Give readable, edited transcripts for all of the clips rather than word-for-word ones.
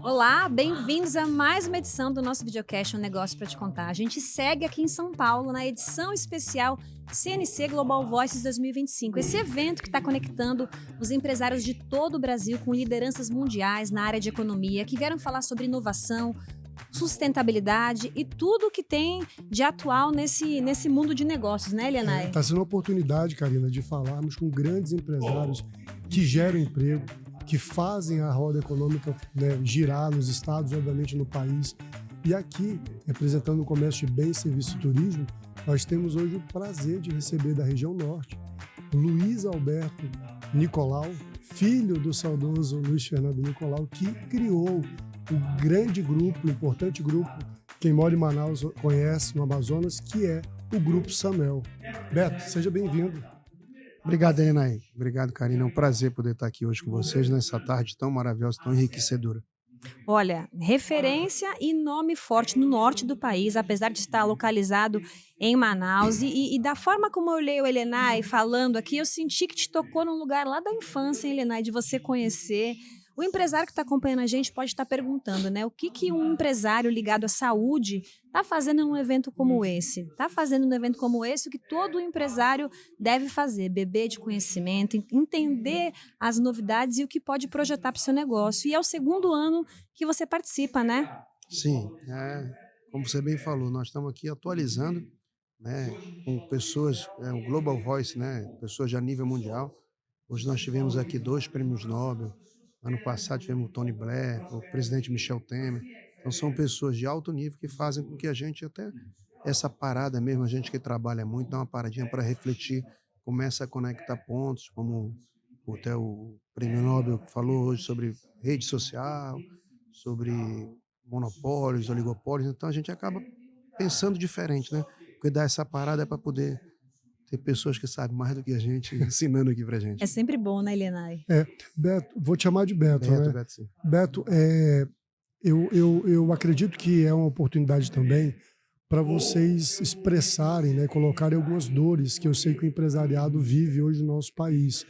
Olá, bem-vindos a mais uma edição do nosso videocast Um Negócio para Te Contar. A gente segue aqui em São Paulo na edição especial CNC Global Voices 2025. Esse evento que está conectando os empresários de todo o Brasil com lideranças mundiais na área de economia, que vieram falar sobre inovação, sustentabilidade e tudo que tem de atual nesse mundo de negócios, né, Elianai? Está sendo uma oportunidade, Karina, de falarmos com grandes empresários que geram emprego, que fazem a roda econômica, né, girar nos estados, obviamente no país. E aqui, representando o comércio de bens, serviços e turismo, nós temos hoje o prazer de receber da região norte o Luiz Alberto Nicolau, filho do saudoso Luiz Fernando Nicolau, que criou o grande grupo, o importante grupo, quem mora em Manaus conhece, no Amazonas, que é o Grupo Samel. Beto, seja bem-vindo. Obrigado, Elenay. Obrigado, Karina. É um prazer poder estar aqui hoje com vocês nessa tarde tão maravilhosa, tão enriquecedora. Olha, referência e nome forte no norte do país, apesar de estar localizado em Manaus. E da forma como eu olhei o Elenay falando aqui, eu senti que te tocou num lugar lá da infância, hein, Elenay, de você conhecer. O empresário que está acompanhando a gente pode estar perguntando, né? O que um empresário ligado à saúde está fazendo num evento como esse? Está fazendo num evento como esse o que todo empresário deve fazer: beber de conhecimento, entender as novidades e o que pode projetar para o seu negócio. E é o segundo ano que você participa, né? Sim, como você bem falou, nós estamos aqui atualizando, né, com pessoas, o Global Voice, né, pessoas de nível mundial. Hoje nós tivemos aqui 2 prêmios Nobel. Ano passado tivemos o Tony Blair, o presidente Michel Temer. Então são pessoas de alto nível que fazem com que a gente até essa parada mesmo, a gente que trabalha muito, dá uma paradinha para refletir, começa a conectar pontos, como até o prêmio Nobel falou hoje sobre rede social, sobre monopólios, oligopólios. Então a gente acaba pensando diferente, né? Porque dar essa parada é para poder ter pessoas que sabem mais do que a gente ensinando aqui pra É gente. sempre bom, né, Elenay? Beto, vou te chamar de Beto, Beto, né? Beto, sim. Beto, eu acredito que é uma oportunidade também para vocês expressarem, né, colocarem algumas dores que eu sei que o empresariado vive hoje no nosso país.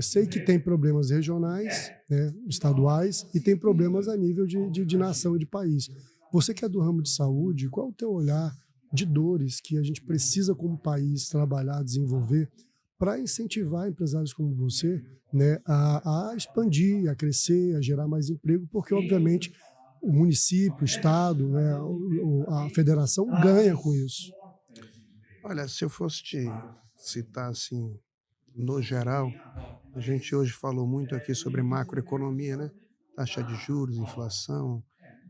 Sei que tem problemas regionais, né, estaduais, e tem problemas a nível de nação e de país. Você que é do ramo de saúde, qual é o teu olhar de dores que a gente precisa como país trabalhar, desenvolver, para incentivar empresários como você, né, a expandir, a crescer, a gerar mais emprego, porque obviamente o município, o estado, né, a federação ganha com isso. Olha, se eu fosse te citar assim, no geral, a gente hoje falou muito aqui sobre macroeconomia, né? Taxa de juros, inflação,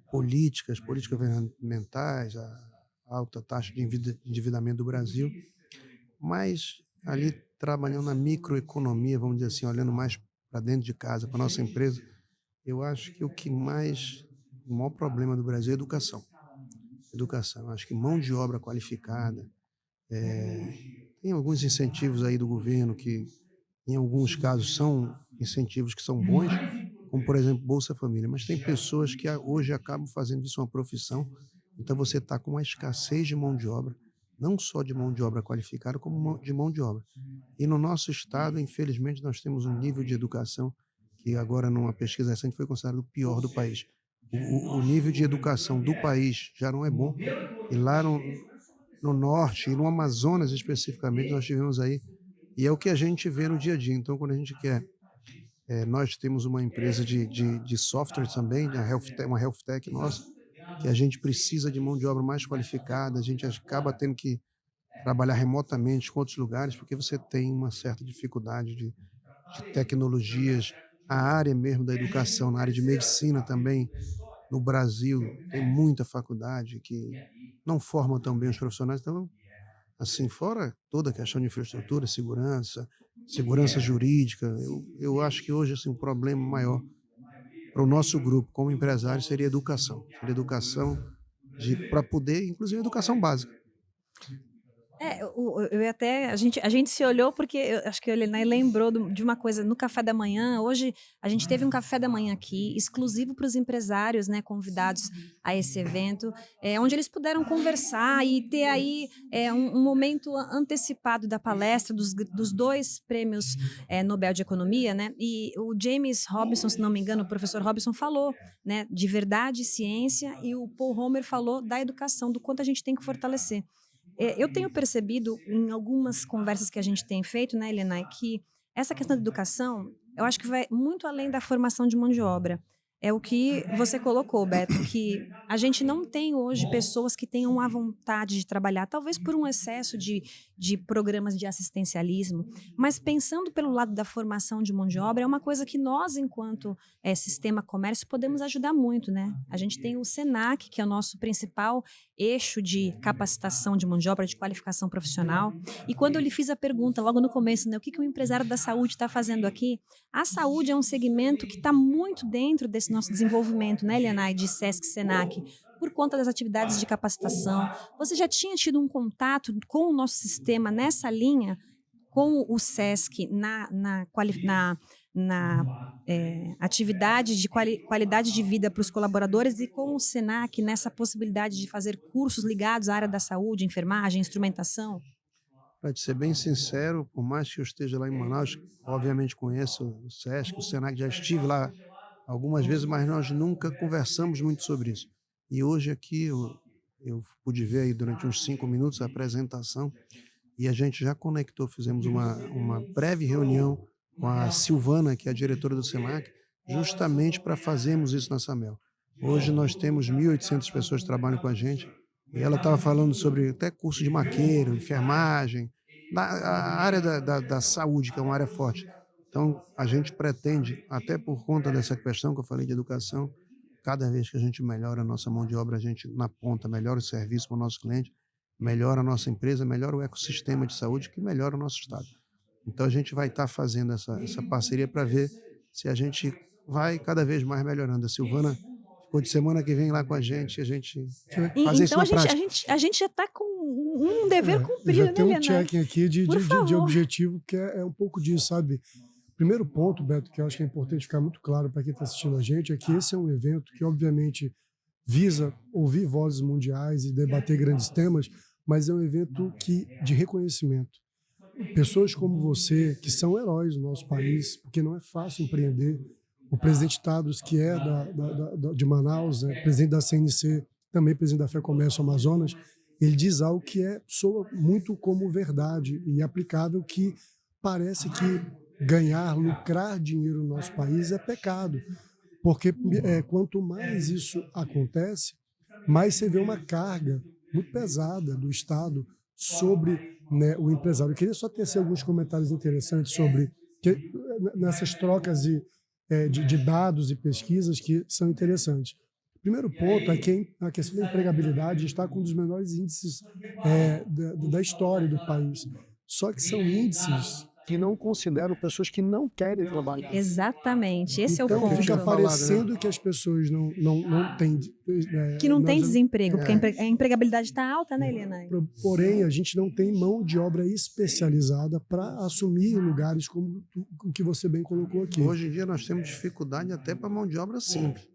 políticas governamentais, a alta taxa de endividamento do Brasil, mas ali trabalhando na microeconomia, vamos dizer assim, olhando mais para dentro de casa, para nossa empresa, eu acho que o maior problema do Brasil é educação. Educação, eu acho que mão de obra qualificada, tem alguns incentivos aí do governo que, em alguns casos, são incentivos que são bons, como, por exemplo, Bolsa Família, mas tem pessoas que hoje acabam fazendo disso uma profissão, então você está com uma escassez de mão de obra, não só de mão de obra qualificada, como de mão de obra. E no nosso estado, infelizmente, nós temos um nível de educação que agora, numa pesquisa recente, foi considerado o pior do país. O nível de educação do país já não é bom, e lá no norte e no Amazonas especificamente, nós tivemos aí, e é o que a gente vê no dia a dia. Então, quando a gente quer, nós temos uma empresa de software também, né, uma health tech nossa, que a gente precisa de mão de obra mais qualificada, a gente acaba tendo que trabalhar remotamente com outros lugares, porque você tem uma certa dificuldade de tecnologias. A área mesmo da educação, na área de medicina também, no Brasil, tem muita faculdade que não forma tão bem os profissionais. Então, assim, fora toda a questão de infraestrutura, segurança jurídica, eu acho que hoje, assim, o problema maior para o nosso grupo como empresário seria educação. Seria educação para poder, inclusive educação básica. A gente se olhou porque eu acho que o Elenay lembrou de uma coisa no café da manhã. Hoje a gente teve um café da manhã aqui, exclusivo para os empresários, né, convidados a esse evento, onde eles puderam conversar e ter aí um momento antecipado da palestra dos dois prêmios Nobel de Economia, né? E o James Robinson, se não me engano, o professor Robinson falou, né, de verdade e ciência, e o Paul Romer falou da educação, do quanto a gente tem que fortalecer. Eu tenho percebido em algumas conversas que a gente tem feito, né, Helena, que essa questão da educação, eu acho que vai muito além da formação de mão de obra. É o que você colocou, Beto, que a gente não tem hoje pessoas que tenham a vontade de trabalhar, talvez por um excesso de programas de assistencialismo, mas pensando pelo lado da formação de mão de obra, é uma coisa que nós, enquanto sistema comércio, podemos ajudar muito, né? A gente tem o SENAC, que é o nosso principal eixo de capacitação de mão de obra, de qualificação profissional. E quando eu lhe fiz a pergunta logo no começo, né, o que o empresário da saúde está fazendo aqui? A saúde é um segmento que está muito dentro desse nosso desenvolvimento, né, Elianai, de SESC e SENAC, por conta das atividades de capacitação. Você já tinha tido um contato com o nosso sistema nessa linha, com o SESC na atividade de qualidade de vida para os colaboradores e com o SENAC nessa possibilidade de fazer cursos ligados à área da saúde, enfermagem, instrumentação? Para te ser bem sincero, por mais que eu esteja lá em Manaus, obviamente conheço o SESC, o SENAC, já estive lá algumas vezes, mas nós nunca conversamos muito sobre isso. E hoje aqui eu pude ver aí durante uns 5 minutos a apresentação e a gente já conectou, fizemos uma breve reunião com a Silvana, que é a diretora do SENAC, justamente para fazermos isso na Samel. Hoje nós temos 1.800 pessoas que trabalham com a gente e ela estava falando sobre até curso de maqueiro, enfermagem, a área da saúde, que é uma área forte. Então, a gente pretende, até por conta dessa questão que eu falei de educação, cada vez que a gente melhora a nossa mão de obra, a gente na ponta melhora o serviço para o nosso cliente, melhora a nossa empresa, melhora o ecossistema de saúde, que melhora o nosso estado. Então, a gente vai estar fazendo essa parceria para ver se a gente vai cada vez mais melhorando. A Silvana ficou de semana que vem lá com a gente vai fazer isso Então na a gente, a prática. gente, a gente já está com um dever Eu já cumprido, né, tenho um Elianai? check aqui de, Por de, de, de favor. objetivo, que é um pouco disso, sabe? Primeiro ponto, Beto, que eu acho que é importante ficar muito claro para quem está assistindo a gente, é que esse é um evento que, obviamente, visa ouvir vozes mundiais e debater grandes temas, mas é um evento de reconhecimento. Pessoas como você, que são heróis do nosso país, porque não é fácil empreender. O presidente Tadros, que é de Manaus, né, presidente da CNC, também presidente da FEComércio Amazonas, ele diz algo que soa muito como verdade e aplicável, que parece que ganhar, lucrar dinheiro no nosso país é pecado. Porque quanto mais isso acontece, mais você vê uma carga muito pesada do Estado sobre, né, o empresário. Eu queria só tecer alguns comentários interessantes sobre nessas trocas de dados e pesquisas que são interessantes. O primeiro ponto é que a questão da empregabilidade está com um dos menores índices da história do país. Só que são índices que não consideram pessoas que não querem trabalhar. Exatamente, esse é o Então, ponto. fica falado, parecendo que as pessoas não têm... Que não tem nós- desemprego, porque a empregabilidade está alta, né, Elianai? Porém, a gente não tem mão de obra especializada para assumir lugares como o que você bem colocou aqui. Hoje em dia nós temos dificuldade até para mão de obra simples,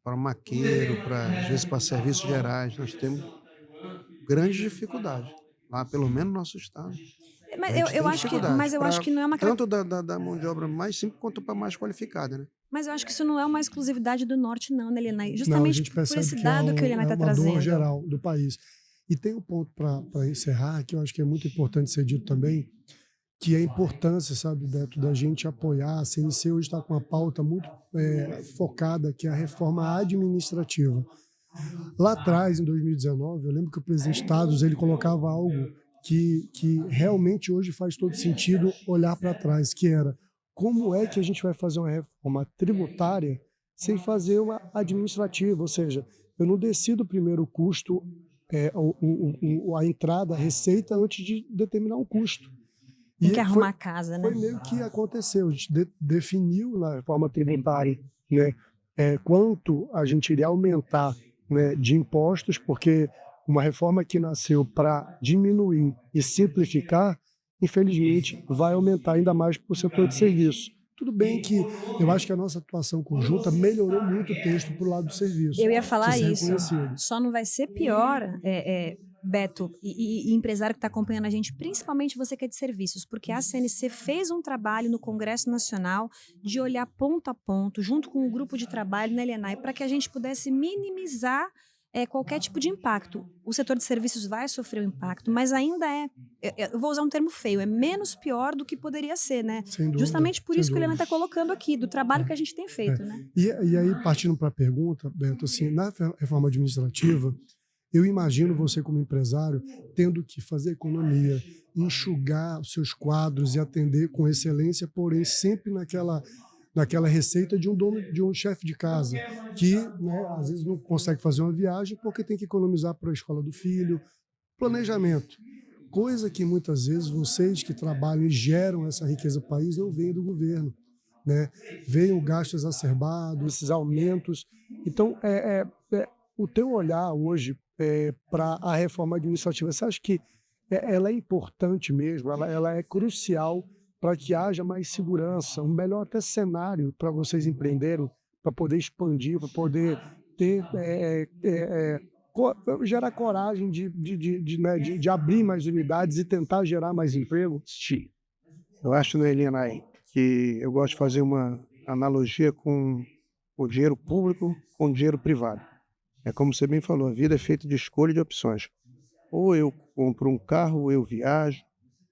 para maqueiro, às vezes para serviços gerais, nós temos grandes dificuldades. Lá, pelo menos no nosso estado, a Mas gente eu tem acho que, dificuldade, mas eu acho que não é uma tanto da mão de obra mais simples quanto para mais qualificada, né? Mas eu acho que isso não é uma exclusividade do norte, não, né, Elianai? Não, a Justamente gente por percebe esse que dado que o Elianai está uma dor trazendo. geral do país. E tem um ponto para encerrar, que eu acho que é muito importante ser dito também, que é a importância, sabe, Beto, da gente apoiar. A CNC hoje está com uma pauta muito focada, que é a reforma administrativa. Lá atrás, em 2019, eu lembro que o presidente Tadros, ele colocava algo que realmente hoje faz todo sentido olhar para trás, que era: como é que a gente vai fazer uma reforma tributária sem fazer uma administrativa? Ou seja, eu não decido primeiro o custo, a entrada, a receita, antes de determinar um custo. Tem que arrumar a casa, né? Foi meio que aconteceu. A gente definiu na reforma tributária, né, quanto a gente iria aumentar, né, de impostos, porque uma reforma que nasceu para diminuir e simplificar, infelizmente, vai aumentar ainda mais para o setor de serviço. Tudo bem que eu acho que a nossa atuação conjunta melhorou muito o texto para o lado do serviço. Eu ia falar Precisa ser isso. reconhecido. Só não vai ser pior, Beto, e empresário que está acompanhando a gente, principalmente você que é de serviços, porque a CNC fez um trabalho no Congresso Nacional de olhar ponto a ponto, junto com o grupo de trabalho na LNAI, para que a gente pudesse minimizar qualquer tipo de impacto. O setor de serviços vai sofrer o impacto, mas ainda eu vou usar um termo feio, é menos pior do que poderia ser, né? Sem dúvida, Justamente por sem isso que o Helena dúvida. está colocando aqui, do trabalho que a gente tem feito, né? E aí, partindo para a pergunta, Beto, assim, na reforma administrativa, eu imagino você como empresário tendo que fazer economia, enxugar os seus quadros e atender com excelência, porém sempre naquela receita de um dono, de um chefe de casa, que, né, às vezes não consegue fazer uma viagem porque tem que economizar para a escola do filho. Planejamento, coisa que muitas vezes vocês que trabalham e geram essa riqueza do país não veem do governo, né? Veem o gasto exacerbado, esses aumentos. Então, o teu olhar hoje para a reforma administrativa, você acha que ela é importante mesmo, ela é crucial para que haja mais segurança, um melhor até cenário para vocês empreenderem, para poder expandir, para poder ter, gerar coragem de abrir mais unidades e tentar gerar mais emprego? Eu acho, né, Helena, que eu gosto de fazer uma analogia com o dinheiro público com o dinheiro privado. É como você bem falou, a vida é feita de escolha e de opções. Ou eu compro um carro, ou eu viajo,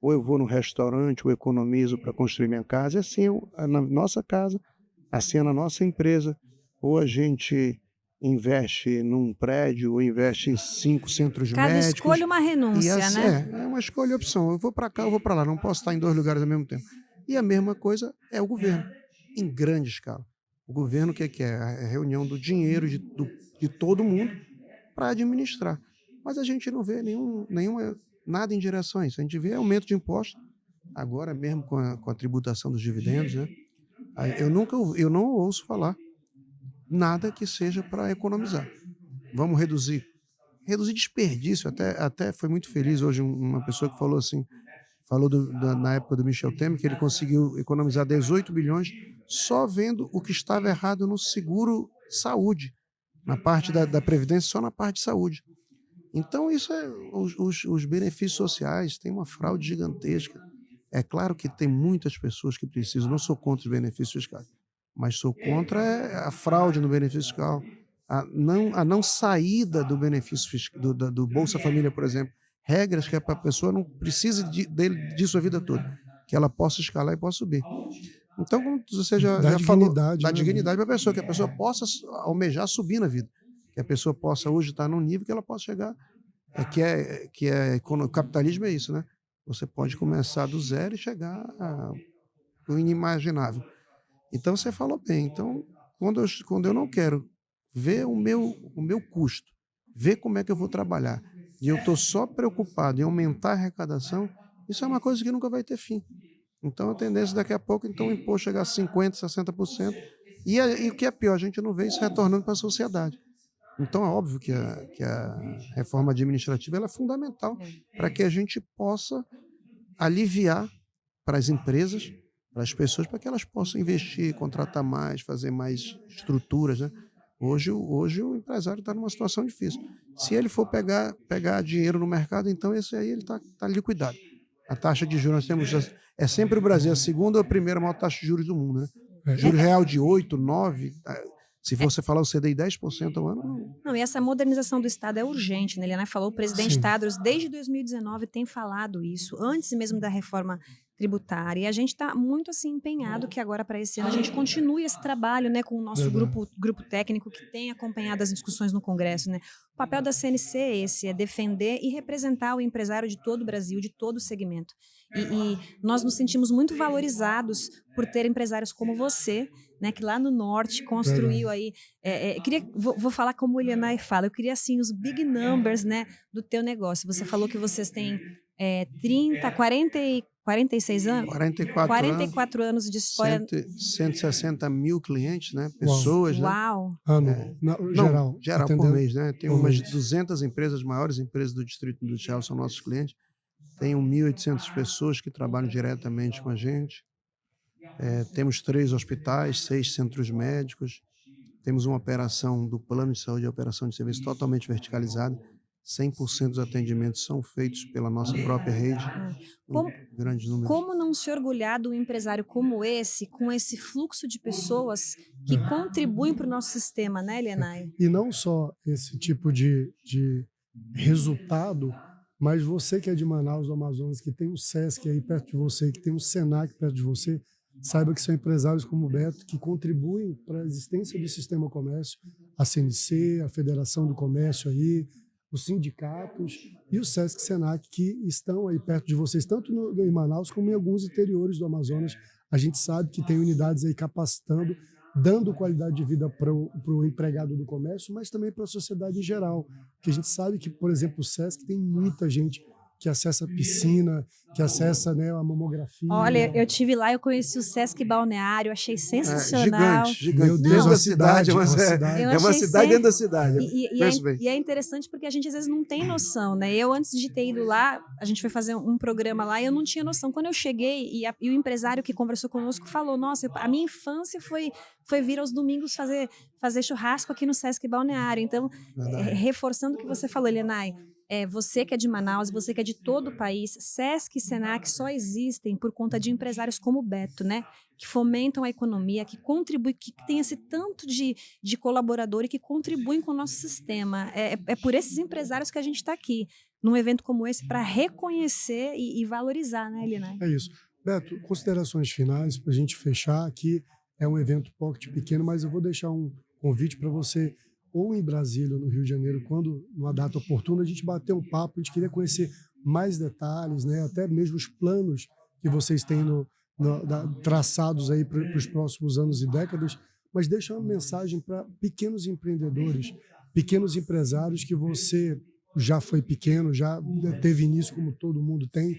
ou eu vou no restaurante, ou economizo para construir minha casa. E assim é na nossa casa, assim é na nossa empresa. Ou a gente investe num prédio, ou investe em 5 centros Cada médicos. escolha uma E renúncia, assim, né? é uma escolha e opção. Eu vou para cá, eu vou para lá. Não posso estar em 2 lugares ao mesmo tempo. E a mesma coisa é o governo, em grande escala. O governo, o que é? A reunião do dinheiro de todo mundo para administrar. Mas a gente não vê nada em direção a isso. A gente vê aumento de impostos, agora mesmo com a tributação dos dividendos, né? Eu não ouço falar nada que seja para economizar. Vamos reduzir. Reduzir desperdício. Até foi muito feliz hoje uma pessoa que falou assim, falou na época do Michel Temer, que ele conseguiu economizar 18 bilhões só vendo o que estava errado no seguro saúde, na parte da Previdência, só na parte de saúde. Então, isso os benefícios sociais, tem uma fraude gigantesca. É claro que tem muitas pessoas que precisam, não sou contra os benefícios fiscais, mas sou contra a fraude no benefício fiscal, a não saída do benefício do Bolsa Família, por exemplo. Regras que a pessoa não precise disso a vida toda, que ela possa escalar e possa subir. Então, como você já falou, dá dignidade para a pessoa, que a pessoa possa almejar subir na vida, que a pessoa possa hoje estar num nível que ela possa chegar, o capitalismo é isso, né? Você pode começar do zero e chegar ao inimaginável. Então, você falou bem. Então, quando eu não quero ver o meu custo, ver como é que eu vou trabalhar, e eu estou só preocupado em aumentar a arrecadação, isso é uma coisa que nunca vai ter fim. Então, a tendência daqui a pouco, então, o imposto chegar a 50%, 60%, e o que é pior, a gente não vê isso retornando para a sociedade. Então, é óbvio que a reforma administrativa ela é fundamental para que a gente possa aliviar para as empresas, para as pessoas, para que elas possam investir, contratar mais, fazer mais estruturas, né? Hoje o empresário está numa situação difícil. Se ele for pegar dinheiro no mercado, então esse aí ele está liquidado. A taxa de juros, nós temos, é sempre o Brasil, a segunda ou a primeira maior taxa de juros do mundo, né? Juro real de 8, 9, se você falar o CDI 10% ao ano, não. Não, e essa modernização do Estado é urgente, né? Ele falou, o presidente Tadros, desde 2019, tem falado isso, antes mesmo da reforma tributária, e a gente está muito assim empenhado que agora para esse ano a gente continue esse trabalho, né, com o nosso grupo técnico que tem acompanhado as discussões no Congresso, né? O papel da CNC é esse, é defender e representar o empresário de todo o Brasil, de todo o segmento. E nós nos sentimos muito valorizados por ter empresários como você, né, que lá no norte construiu aí, vou falar como o Elianai fala, eu queria assim os big numbers, né, do teu negócio. Você falou que vocês têm 40 46 anos? 44 anos, 44 anos de história. 160 mil clientes, né? Uau. Pessoas, né? Uau! Ano, Não, geral, geral, por atendendo mês, né? Tem por umas mês. 200 empresas, as maiores empresas do Distrito Industrial são nossos clientes. Tem 1.800 pessoas que trabalham diretamente com a gente. Temos 3 hospitais, 6 centros médicos. Temos uma operação do plano de saúde, a operação de serviço totalmente verticalizada. 100% dos atendimentos são feitos pela nossa própria rede, Como, em grandes números. como não se orgulhar de um empresário como esse, com esse fluxo de pessoas que contribuem para o nosso sistema, né, Elianai? E não só esse tipo de resultado, mas você que é de Manaus, do Amazonas, que tem o SESC aí perto de você, que tem o SENAC perto de você, saiba que são empresários como o Beto que contribuem para a existência do sistema comércio, a CNC, a Federação do Comércio aí, os sindicatos e o SESC e SENAC que estão aí perto de vocês, tanto em Manaus como em alguns interiores do Amazonas. A gente sabe que tem unidades aí capacitando, dando qualidade de vida para o empregado do comércio, mas também para a sociedade em geral. Porque a gente sabe que, por exemplo, o SESC tem muita gente que acessa a piscina, que acessa, né, a mamografia. Olha, eu tive lá, eu conheci o Sesc Balneário, achei sensacional. Gigante. Meu Deus, Dentro uma da cidade. cidade, É uma cidade. Eu uma achei cidade dentro da cidade. Penso bem. E é interessante porque a gente às vezes não tem noção, né? Eu, antes de ter ido lá, a gente foi fazer um programa lá e eu não tinha noção. Quando eu cheguei e o empresário que conversou conosco falou, nossa, a minha infância foi vir aos domingos fazer churrasco aqui no Sesc Balneário. Então, reforçando o que você falou, Elianai, você que é de Manaus, você que é de todo o país, Sesc e Senac só existem por conta de empresários como o Beto, né? Que fomentam a economia, que contribuem, que tem esse tanto de colaborador e que contribuem com o nosso sistema. É por esses empresários que a gente está aqui, num evento como esse, para reconhecer e valorizar, né, Elianai? É isso. Beto, considerações finais para a gente fechar aqui. É um evento pocket pequeno, mas eu vou deixar um convite para você, ou em Brasília ou no Rio de Janeiro, quando, numa data oportuna, a gente bater um papo, a gente queria conhecer mais detalhes, né? Até mesmo os planos que vocês têm traçados aí para os próximos anos e décadas, mas deixa uma mensagem para pequenos empreendedores, pequenos empresários que você já foi pequeno, já teve início como todo mundo tem,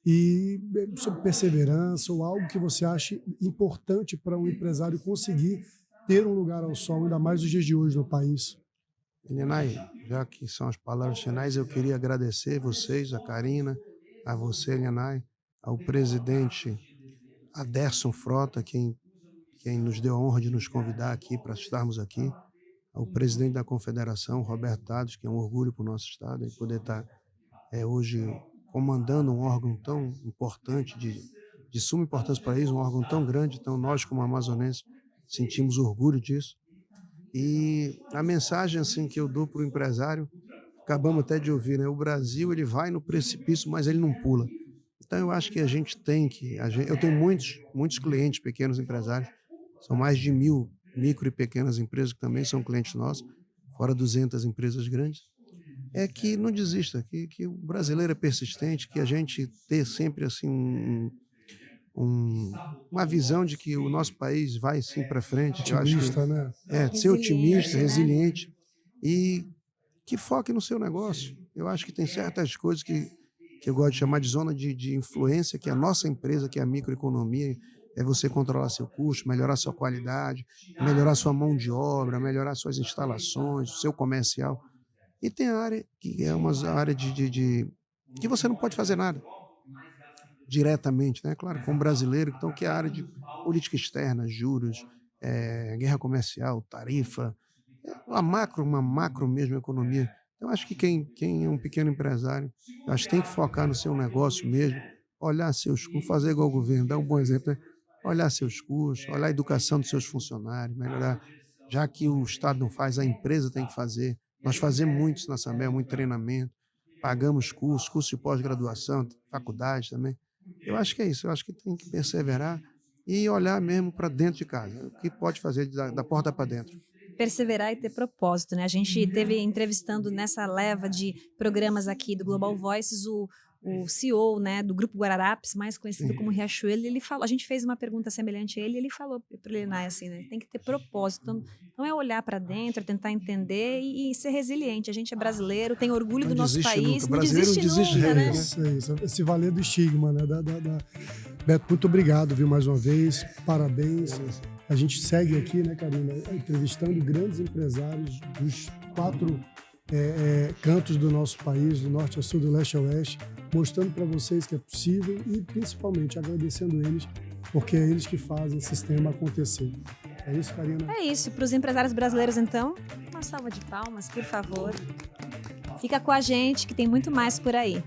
e sobre perseverança ou algo que você ache importante para um empresário conseguir ter um lugar ao sol, ainda mais nos dias de hoje no país. Elianai, já que são as palavras finais, eu queria agradecer vocês, a Karina, a você, Elianai, ao presidente Aderson Frota, quem nos deu a honra de nos convidar aqui para estarmos aqui, ao presidente da Confederação, Roberto Tados, que é um orgulho para o nosso estado, e poder estar hoje comandando um órgão tão importante, de suma importância para eles, um órgão tão grande. Então nós, como amazonenses, sentimos orgulho disso. E a mensagem assim que eu dou para o empresário, acabamos até de ouvir, né? O Brasil, ele vai no precipício, mas ele não pula. Então eu acho que a gente tem que... eu tenho muitos clientes, pequenos empresários, são mais de 1.000 micro e pequenas empresas que também são clientes nossos, fora 200 empresas grandes. É que não desista, que o brasileiro é persistente, que a gente ter sempre assim uma visão de que o nosso país vai sim para frente. Eu acho Otimista, né? ser otimista, Resiliente, né? resiliente e que foque no seu negócio. Eu acho que tem certas coisas que eu gosto de chamar de zona de influência, que a nossa empresa, que é a microeconomia, é você controlar seu custo, melhorar sua qualidade, melhorar sua mão de obra, melhorar suas instalações, o seu comercial. E tem a área que é uma área que você não pode fazer nada diretamente, né? Claro, como brasileiro, então que é a área de política externa, juros, guerra comercial, tarifa, uma macro mesmo economia. Eu acho que quem é um pequeno empresário, eu acho que tem que focar no seu negócio mesmo, olhar seus custos, fazer igual o governo, dar um bom exemplo, né? Olhar seus custos, olhar a educação dos seus funcionários, melhorar, já que o Estado não faz, a empresa tem que fazer. Nós fazemos muito isso na Assembleia, muito treinamento, pagamos cursos de pós-graduação, faculdade também. Eu acho que é isso, eu acho que tem que perseverar e olhar mesmo para dentro de casa, o que pode fazer da porta para dentro. Perseverar e ter propósito, né? A gente teve entrevistando nessa leva de programas aqui do Global Voices o o CEO, né, do Grupo Guararapes, mais conhecido Sim. como Riachuelo, ele falou, a gente fez uma pergunta semelhante a ele, e ele falou para o Elenay assim, né, tem que ter propósito. Então é olhar para dentro, é tentar entender e ser resiliente. A gente é brasileiro, tem orgulho Não do nosso desiste país, nunca. não Brasileiro desiste não desiste nunca, nunca, né? né? Isso, se valer do estigma, né? Beto, muito obrigado, viu, mais uma vez. Parabéns. A gente segue aqui, né, Karina, entrevistando grandes empresários dos 4 cantos do nosso país, do norte ao sul, do leste ao oeste, mostrando para vocês que é possível e principalmente agradecendo eles, porque é eles que fazem esse sistema acontecer. É isso, Karina? É isso, para os empresários brasileiros, então, uma salva de palmas, por favor. Fica com a gente que tem muito mais por aí.